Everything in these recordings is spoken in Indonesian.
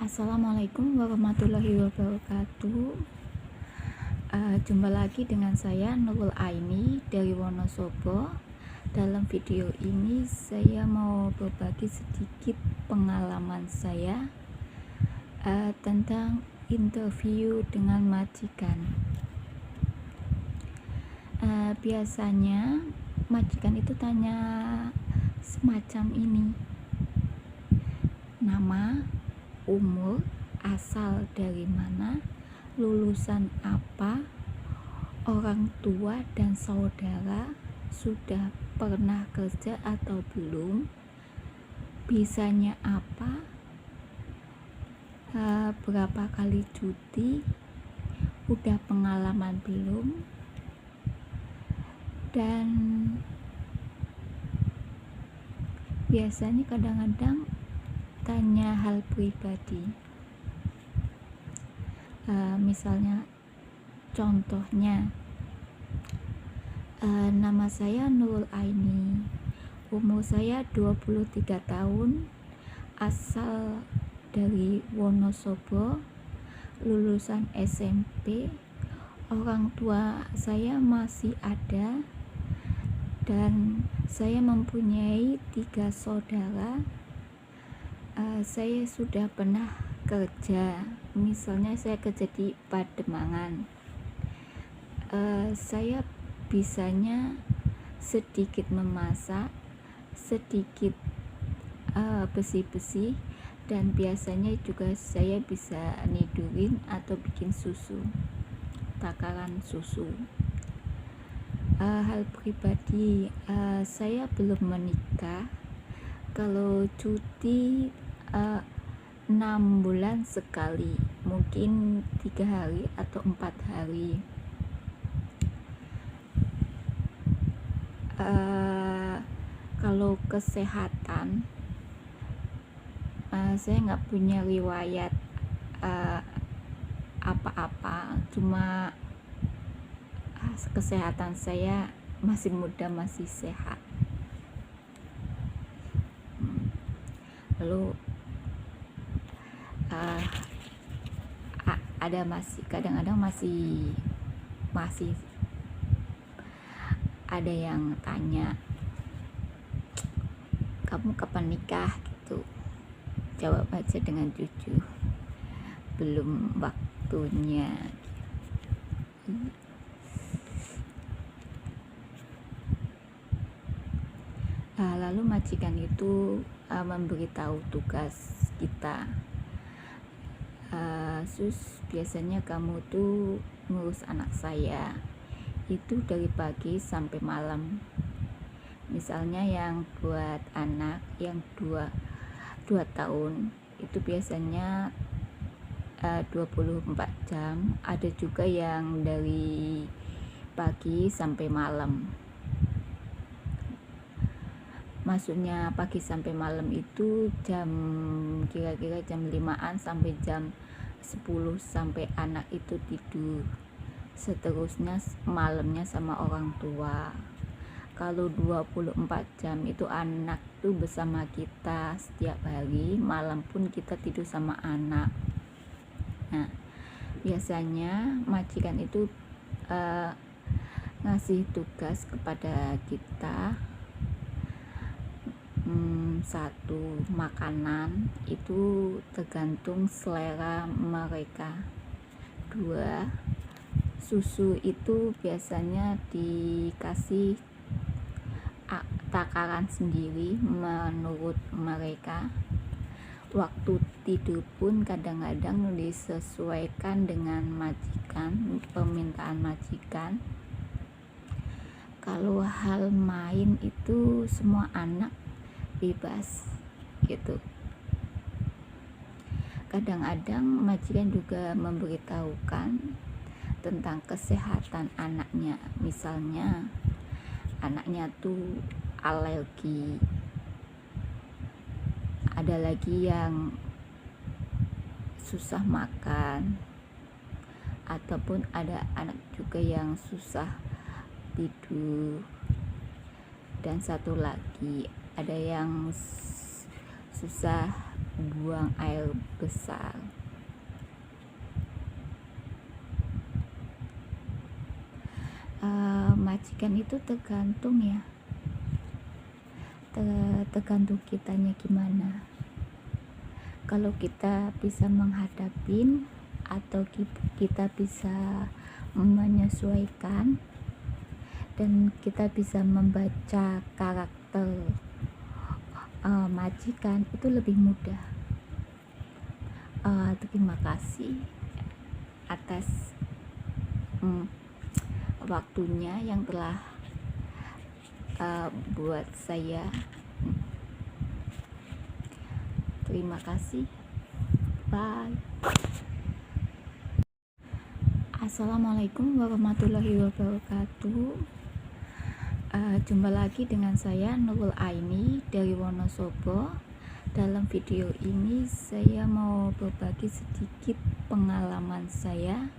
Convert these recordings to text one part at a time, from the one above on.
Assalamualaikum warahmatullahi wabarakatuh. Jumpa lagi dengan saya Nurul Aini dari Wonosobo. Dalam video ini saya mau berbagi sedikit pengalaman saya tentang interview dengan majikan. Biasanya majikan itu tanya semacam ini: nama, umur, asal dari mana, lulusan apa, orang tua dan saudara sudah pernah kerja atau belum, bisanya apa, berapa kali cuti, udah pengalaman belum, dan biasanya kadang-kadang tanya hal pribadi. Misalnya contohnya, nama saya Nurul Aini, umur saya 23 tahun, asal dari Wonosobo, lulusan SMP, orang tua saya masih ada, dan saya mempunyai 3 saudara. Saya sudah pernah kerja, misalnya saya kerja di Pademangan. Saya bisanya sedikit memasak, sedikit bersih-bersih, dan biasanya juga saya bisa nidurin atau bikin susu, takaran susu. Hal pribadi, saya belum menikah. Kalau cuti 6 bulan sekali, mungkin 3 hari atau 4 hari. Kalau kesehatan, saya nggak punya riwayat apa-apa, cuma kesehatan saya masih muda, masih sehat. Lalu ada kadang-kadang masih ada yang tanya, kamu kapan nikah gitu. Jawab aja dengan jujur, belum waktunya. Lalu majikan itu memberitahu tugas kita, sus, biasanya kamu tuh ngurus anak saya itu dari pagi sampai malam. Misalnya yang buat anak yang 2 tahun itu biasanya 24 jam, ada juga yang dari pagi sampai malam. Maksudnya pagi sampai malam itu kira-kira jam 5-an sampai jam 10 sampai anak itu tidur. Seterusnya malamnya sama orang tua. Kalau 24 jam itu anak tuh bersama kita setiap hari, malam pun kita tidur sama anak. Nah, biasanya majikan itu ngasih tugas kepada kita. 1, makanan itu tergantung selera mereka. 2, susu itu biasanya dikasih takaran sendiri menurut mereka. Waktu tidur pun kadang-kadang disesuaikan dengan majikan, permintaan majikan. Kalau hal main itu semua anak bebas gitu. Kadang-kadang majikan juga memberitahukan tentang kesehatan anaknya. Misalnya anaknya tuh alergi, ada lagi yang susah makan, ataupun ada anak juga yang susah tidur, dan satu lagi ada yang susah buang air besar. Majikan itu tergantung ya, tergantung kitanya gimana. Kalau kita bisa menghadapin atau kita bisa menyesuaikan dan kita bisa membaca karakter majikan, itu lebih mudah. Terima kasih atas waktunya yang telah buat saya. Terima kasih. Bye. Assalamualaikum warahmatullahi wabarakatuh. Jumpa lagi dengan saya Nurul Aini dari Wonosobo. Dalam video ini saya mau berbagi sedikit pengalaman saya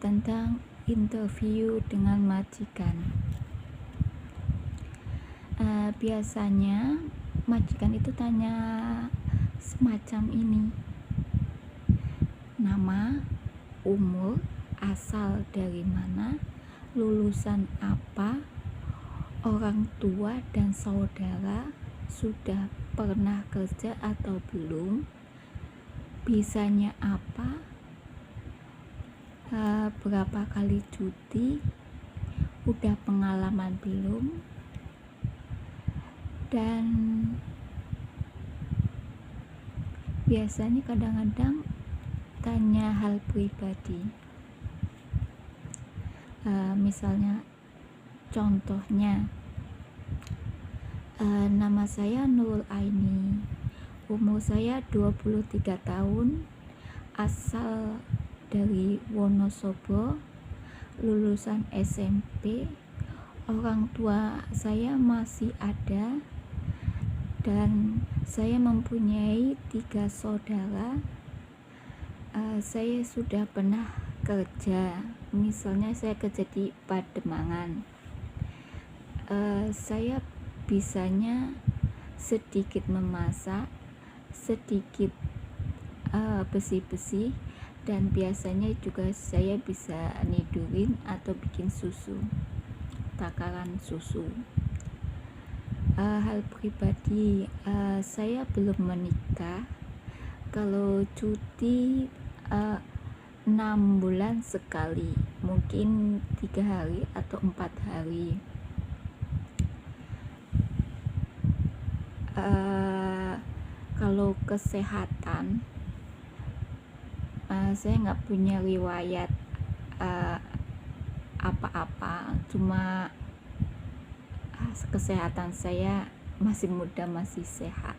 tentang interview dengan majikan. Biasanya majikan itu tanya semacam ini: nama, umur, asal dari mana, lulusan apa, orang tua dan saudara sudah pernah kerja atau belum, bisanya apa, berapa kali cuti, udah pengalaman belum, dan biasanya kadang-kadang tanya hal pribadi. Misalnya contohnya, nama saya Nurul Aini, umur saya 23 tahun, asal dari Wonosobo, lulusan SMP, orang tua saya masih ada, dan saya mempunyai 3 saudara. Saya sudah pernah kerja, misalnya saya kerja di Pademangan. Saya bisanya sedikit memasak, sedikit besi-besi, dan biasanya juga saya bisa nidurin atau bikin susu, takaran susu. Hal pribadi, saya belum menikah. Kalau cuti 6 bulan sekali, mungkin 3 hari atau 4 hari. Kalau kesehatan, saya nggak punya riwayat apa-apa, cuma kesehatan saya masih muda, masih sehat.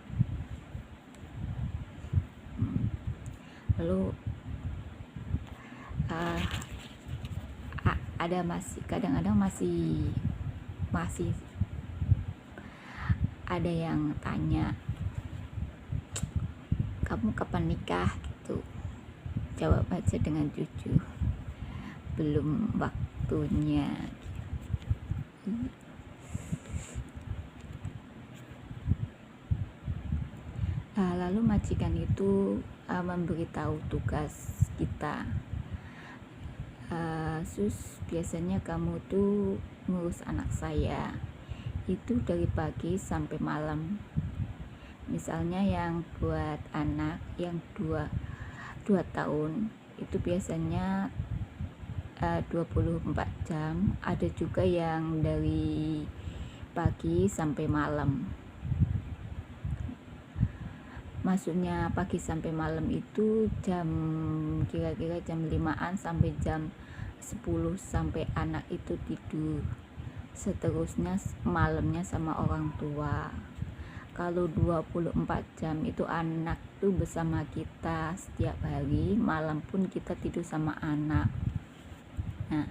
Lalu ada kadang-kadang masih ada yang tanya, kamu kapan nikah gitu. Jawab aja dengan jujur, belum waktunya. Lalu majikan itu memberitahu tugas kita. Sus, biasanya kamu tuh ngurus anak saya itu dari pagi sampai malam. Misalnya yang buat anak yang 2 tahun itu biasanya 24 jam, ada juga yang dari pagi sampai malam. Maksudnya pagi sampai malam itu kira-kira jam 5-an sampai jam 10 sampai anak itu tidur. Seterusnya malamnya sama orang tua. Kalau 24 jam itu anak tuh bersama kita setiap hari, malam pun kita tidur sama anak. Nah,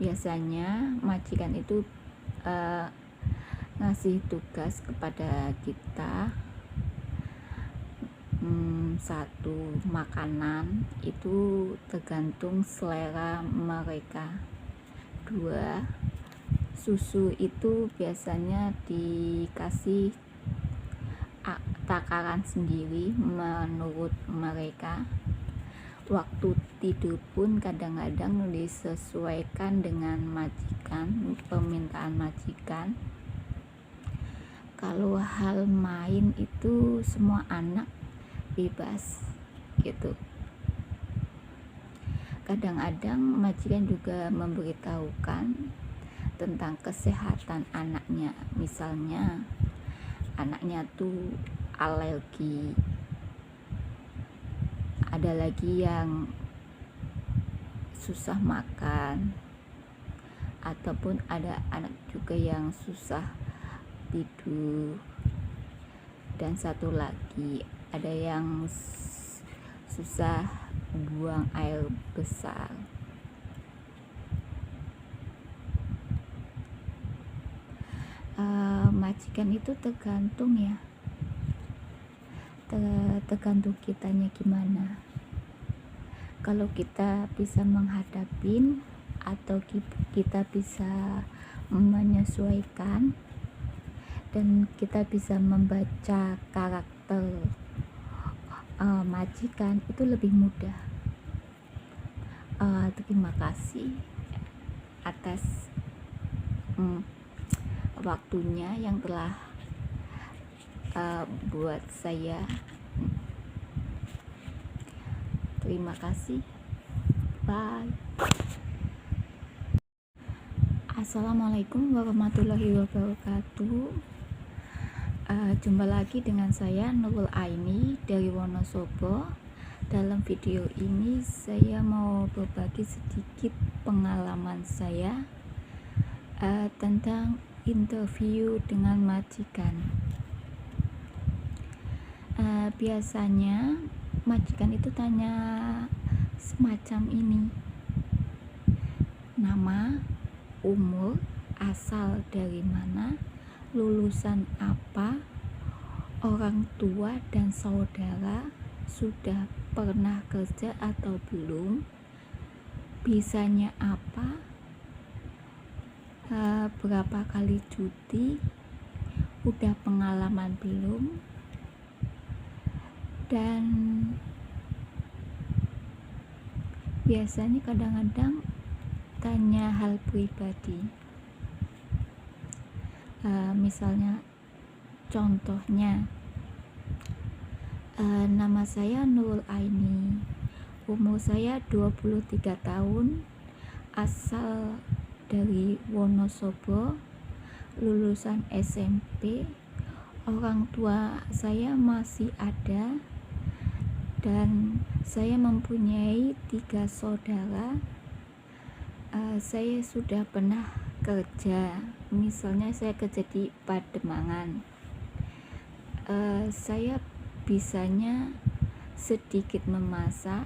biasanya majikan itu ngasih tugas kepada kita. 1, makanan itu tergantung selera mereka. 2, susu itu biasanya dikasih takaran sendiri menurut mereka. Waktu tidur pun kadang-kadang disesuaikan dengan majikan, permintaan majikan. Kalau hal main itu semua anak bebas gitu. Kadang-kadang majikan juga memberitahukan tentang kesehatan anaknya. Misalnya anaknya tuh alergi, ada lagi yang susah makan, ataupun ada anak juga yang susah tidur, dan satu lagi ada yang susah buang air besar. Majikan itu tergantung ya, tergantung kitanya gimana. Kalau kita bisa menghadapin atau kita bisa menyesuaikan dan kita bisa membaca karakter majikan, itu lebih mudah. Terima kasih atas waktunya yang telah buat saya. Terima kasih. Bye. Assalamualaikum warahmatullahi wabarakatuh. Jumpa lagi dengan saya Nurul Aini dari Wonosobo. Dalam video ini saya mau berbagi sedikit pengalaman saya tentang interview dengan majikan. Biasanya majikan itu tanya semacam ini: nama, umur, asal dari mana, lulusan apa, orang tua dan saudara sudah pernah kerja atau belum, bisanya apa, berapa kali cuti, udah pengalaman belum, dan biasanya kadang-kadang tanya hal pribadi. Misalnya contohnya, nama saya Nurul Aini, umur saya 23 tahun, asal dari Wonosobo, lulusan SMP, orang tua saya masih ada, dan saya mempunyai 3 saudara. Saya sudah pernah kerja, misalnya saya kerja di Pademangan. Saya bisanya sedikit memasak,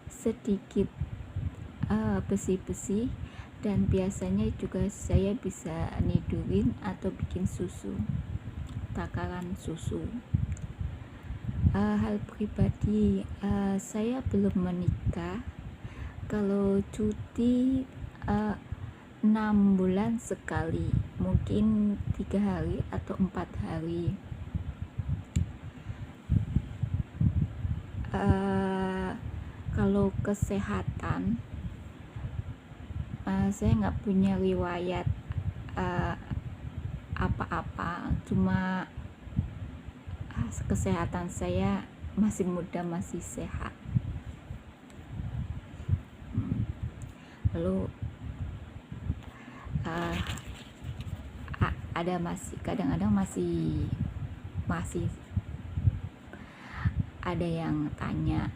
sedikit besi-besi, dan biasanya juga saya bisa nidurin atau bikin susu, takaran susu. Hal pribadi, saya belum menikah. Kalau cuti 6 bulan sekali, mungkin 3 hari atau 4 hari. Kalau kesehatan, saya nggak punya riwayat apa-apa, cuma kesehatan saya masih muda, masih sehat. Lalu ada kadang-kadang masih ada yang tanya,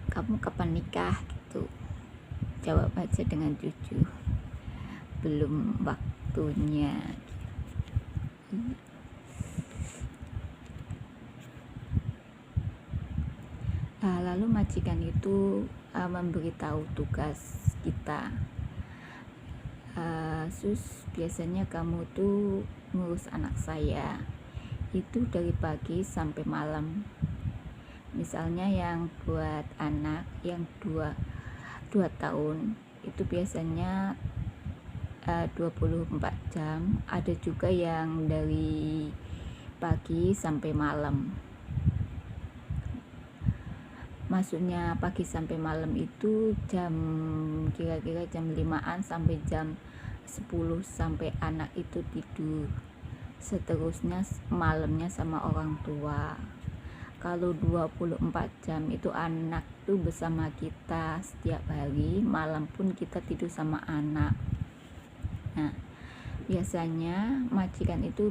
kamu kapan nikah gitu. Jawab aja dengan jujur, belum waktunya. Lalu majikan itu memberitahu tugas kita. Sus, biasanya kamu tuh ngurus anak saya itu dari pagi sampai malam. Misalnya yang buat anak yang 2 tahun itu biasanya 24 jam. Ada juga yang dari pagi sampai malam. Maksudnya pagi sampai malam itu kira-kira jam 5-an sampai jam 10 sampai anak itu tidur. Seterusnya malamnya sama orang tua. Kalau 24 jam itu anak tuh bersama kita setiap hari, malam pun kita tidur sama anak. Nah, biasanya majikan itu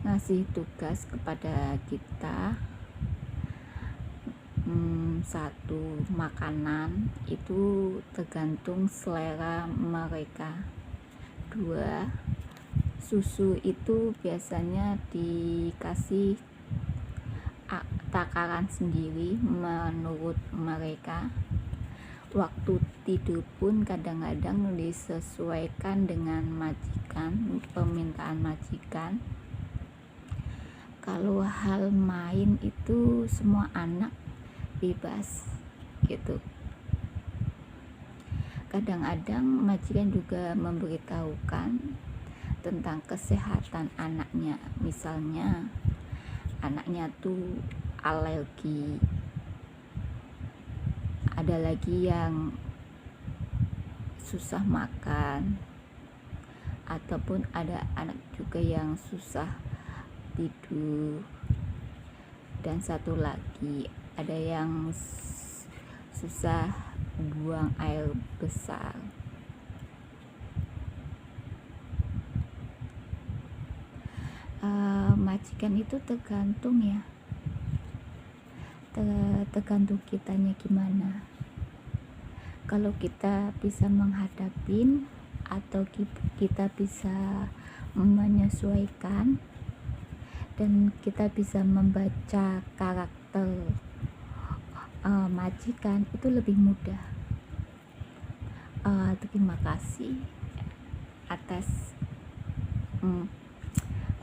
ngasih tugas kepada kita. Satu, makanan itu tergantung selera mereka. Dua, susu itu biasanya dikasih takaran sendiri menurut mereka. Waktu tidur pun kadang-kadang disesuaikan dengan majikan, permintaan majikan. Kalau hal main itu semua anak bebas gitu. Kadang-kadang majikan juga memberitahukan tentang kesehatan anaknya. Misalnya anaknya tuh alergi, ada lagi yang susah makan, ataupun ada anak juga yang susah tidur, dan satu lagi ada yang susah buang air besar. Majikan itu tergantung ya, tergantung kitanya gimana. Kalau kita bisa menghadapin atau kita bisa menyesuaikan dan kita bisa membaca karakter majikan, itu lebih mudah. Terima kasih atas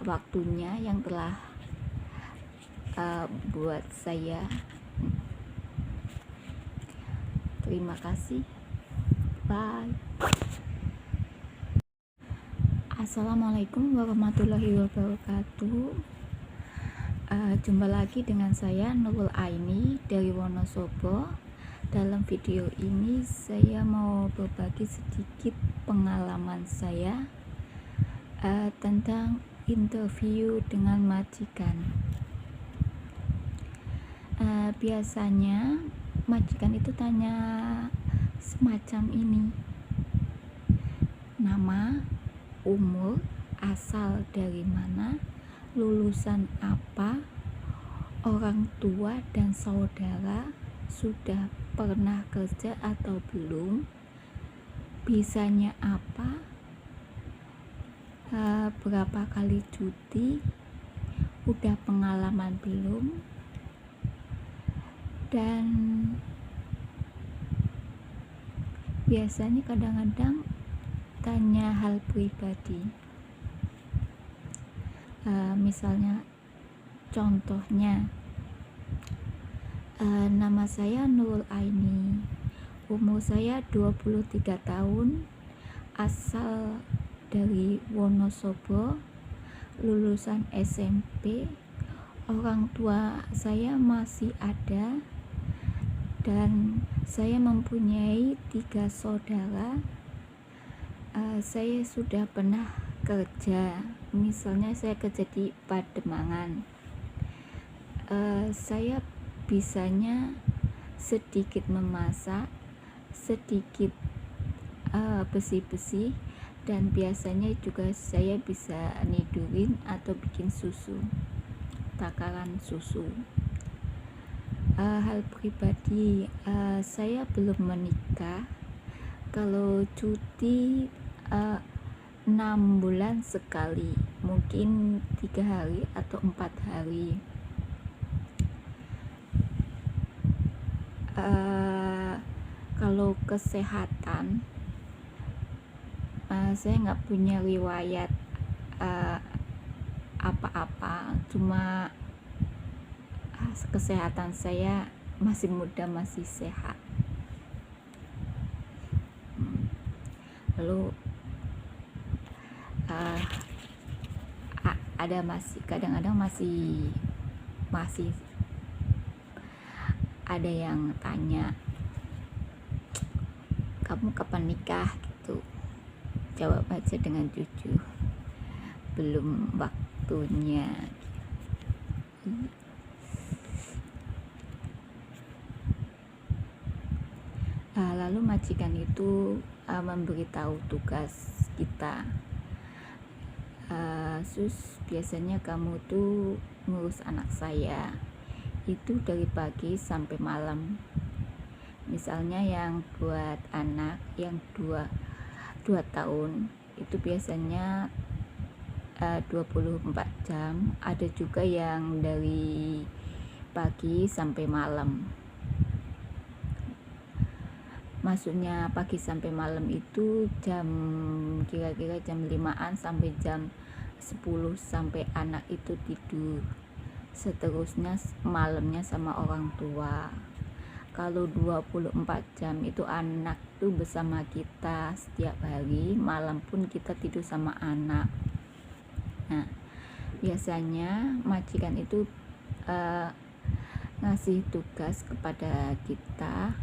waktunya yang telah buat saya. Terima kasih. Bye. Assalamualaikum warahmatullahi wabarakatuh. Jumpa lagi dengan saya Nurul Aini dari Wonosobo. Dalam video ini saya mau berbagi sedikit pengalaman saya tentang interview dengan majikan. Biasanya majikan itu tanya semacam ini: nama, umur, asal dari mana, lulusan apa, orang tua dan saudara sudah pernah kerja atau belum, bisanya apa, berapa kali cuti, udah pengalaman belum, dan biasanya kadang-kadang tanya hal pribadi. Misalnya contohnya, nama saya Nurul Aini, umur saya 23 tahun, asal dari Wonosobo, lulusan SMP, orang tua saya masih ada, dan saya mempunyai 3 saudara. Saya sudah pernah kerja, misalnya saya kerja di Pademangan. Saya bisanya sedikit memasak, sedikit besi-besi, dan biasanya juga saya bisa nidurin atau bikin susu, takaran susu. Hal pribadi, saya belum menikah. Kalau cuti 6 bulan sekali, mungkin 3 hari atau 4 hari. Kalau kesehatan, saya nggak punya riwayat apa-apa, cuma kesehatan saya masih muda, masih sehat. Lalu kadang-kadang masih ada yang tanya, kamu kapan nikah gitu. Jawab aja dengan jujur, belum waktunya. Lalu majikan itu memberitahu tugas kita, Sus, biasanya kamu tuh ngurus anak saya itu dari pagi sampai malam. Misalnya yang buat anak yang 2 tahun itu biasanya 24 jam, ada juga yang dari pagi sampai malam. Maksudnya pagi sampai malam itu kira-kira jam 5-an sampai jam 10 sampai anak itu tidur. Seterusnya malamnya sama orang tua. Kalau 24 jam itu anak tuh bersama kita setiap hari, malam pun kita tidur sama anak. Nah, biasanya majikan itu ngasih tugas kepada kita,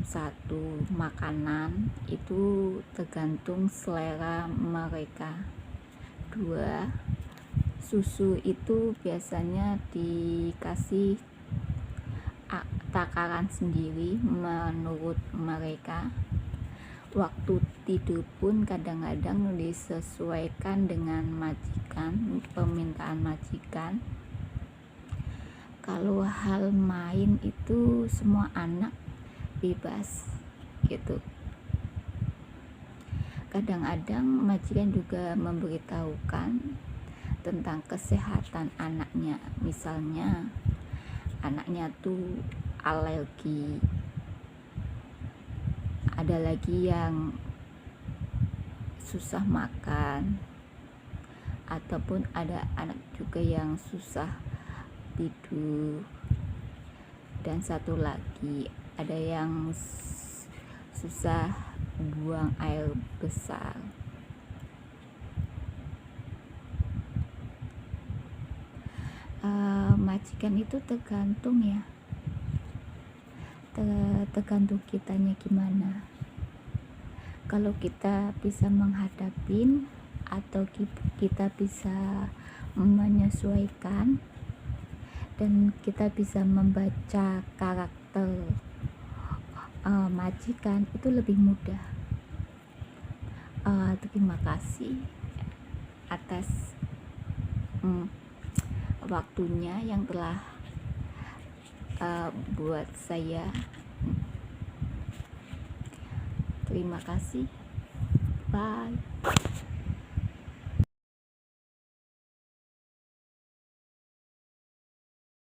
satu, makanan itu tergantung selera mereka. 2, susu itu biasanya dikasih takaran sendiri menurut mereka. Waktu tidur pun kadang-kadang disesuaikan dengan permintaan majikan. Kalau hal main itu semua anak bebas gitu. Kadang-kadang majikan juga memberitahukan tentang kesehatan anaknya. Misalnya anaknya tuh alergi, ada lagi yang susah makan, ataupun ada anak juga yang susah tidur, dan satu lagi ada yang susah buang air besar. Majikan itu tergantung ya, tergantung kitanya gimana. Kalau kita bisa menghadapin atau kita bisa menyesuaikan dan kita bisa membaca karakter majikan, itu lebih mudah. Terima kasih atas waktunya yang telah buat saya. Terima kasih, bye.